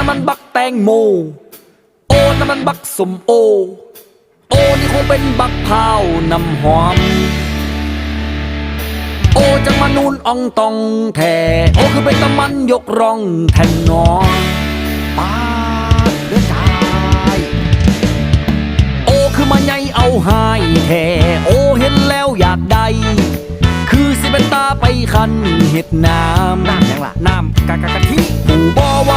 นั่นมันบักแตงโมโอนั่นมันบักสมโอโอนี่คงเป็นบักพร้าวน้ำหอมโอจังมานูนอ่องตองแท่โอคือเป็นตะมันยกร่องแทนนอป้าเดือดใจโอคือมาใหญ่เอาหายแท่โอเห็นแล้วอยากได้คือสิเป็นตาไปคันเห็ดน้ำยังล่ะน้ำกะทิผู้บ่ว่า